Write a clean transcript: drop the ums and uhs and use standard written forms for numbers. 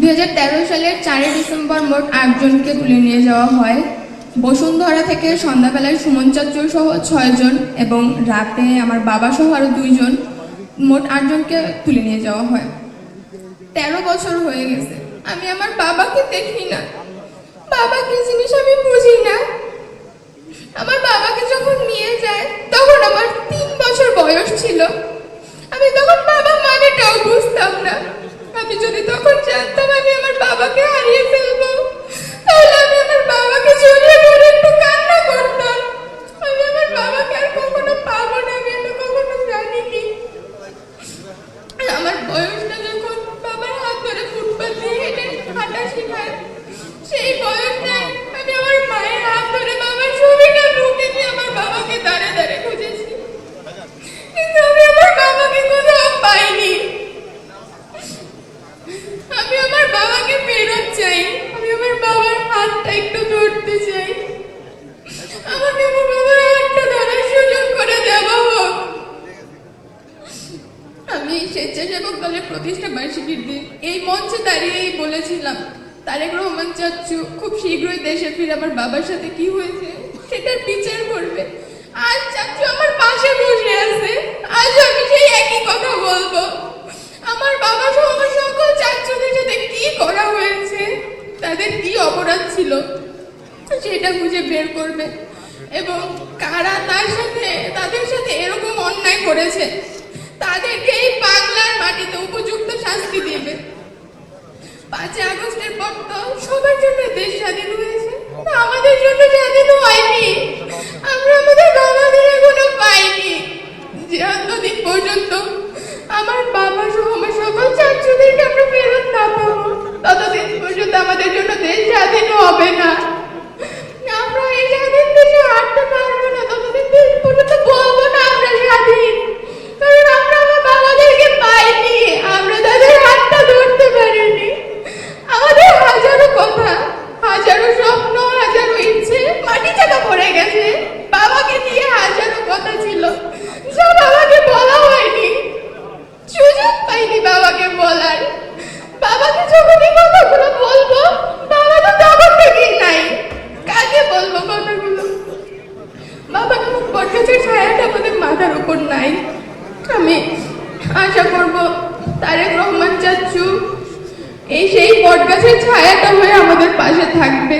2013 সালের 4 ডিসেম্বর মোট 8 জনকে তুলে নিয়ে যাওয়া হয়। বসুন্ধরা থেকে সন্ধ্যাবেলায় সুমন চাচুর সহ 6 জন এবং রাতে আমার বাবা সহ আরো 2 জন, মোট 8 জনকে তুলে নিয়ে যাওয়া হয়। 13 বছর হয়ে গেছে, আমি আমার বাবাকে দেখি না। বাবা কি জিনিস আমি বুঝি না। আমার বাবাকে যখন নিয়ে যায় তখন আমার 3 বছর বয়স ছিল। আমি তখন বাবা মানেটাও বুঝতাম না। আমি যদি তখন জানতাম আমি আমার বাবাকে হারিয়ে ফেলবো, তাহলে আমি আমার বাবাকে জড়িয়ে ধরে একটু কান্না করতাম। আমি আমার বাবাকে আর কখনো পাবো না, আমি এটা কখনো জানিনি। আমার বয়সটা যখন বাবার হাত ধরে ফুটপাত দিয়ে হেঁটে হাঁটা শেখায়, সেই বয়সটায় আমি আমার মায়ের হাত ধরে বাবার ছবিটা ঢুকে দিয়ে আমার বাবাকে দাঁড়ে দাঁড়ে খুঁজেছি, কিন্তু আমি আমার বাবাকে কোথাও পাইনি। আমি আমার বাবাকে ফেরত চাই, আমি আমার বাবার হাতটা একটু ধরতে চাই। আমাকে আমার বাবার হাতটা ধরার সুযোগ করে দেওয়া হোক। আমি স্বেচ্ছাসেবক দলের প্রতিষ্ঠা বার্ষিকীর দিন এই মঞ্চে দাঁড়িয়েই বলেছিলাম, তারেক রহমান চাচ্চু খুব শীঘ্রই দেশে ফিরে আমার বাবার সাথে কি হয়েছে সেটার বিচার করবে। আজ চাচ্চু আমার পাশে বসে আছে, আজ আমি সেই একই কথা বলবো। আমার বাবা সহ আমার সকল চাচ্চুদের সাথে কি করা হয়েছে, তাদের কি অপরাধ ছিল সেটা খুঁজে বের করবে এবং কারা তাদের সাথে এরকম অন্যায় করেছে তাদেরকে এই বাংলার মাটিতে উপযুক্ত শাস্তি দিবে। 5 আগস্টের পর তো সবার জন্য দেশ স্বাধীন হয়েছে, আমাদের জন্য স্বাধীন হয়নি। আমরা আমাদের বাবাদের এখনো পাইনি। যতদিন পর্যন্ত আমার বাবা সহ আমার সকল চাচুদেরকে আমরা ফেরত না পাবো, ততদিন পর্যন্ত আমাদের জন্য দেশ স্বাধীন হবে না। আমরা এই স্বাধীন দেশে হাঁটতে পারবো না, ততদিন পর্যন্ত বলবো না আমরা স্বাধীন, কারণ আমরা আমার বাবাদেরকে পাইনি, আমরা তাদের হাতটা ধরতে পারিনি। আমাদের হাজারো কথা, হাজারো স্বপ্ন, হাজারো ইচ্ছে মাটি চাপা পড়ে গেছে। বাবাকে নিয়ে হাজারো কথা ছিল যা বাবাকে বলা হয়নি, সুযোগ পাইনি বাবাকে বলার। বাবাকে যখন এই কথাগুলো বলবো, বাবা তো তখন থেকেই নাই, কাকে বলবো কথাগুলো? বাবা নামক বটগাছের ছায়াটা আমাদের মাথার উপর নাই। আমি আশা করব তারেক রহমান চাচ্চু এই সেই বটগাছের ছায়াটা হয়ে আমাদের পাশে থাকবে।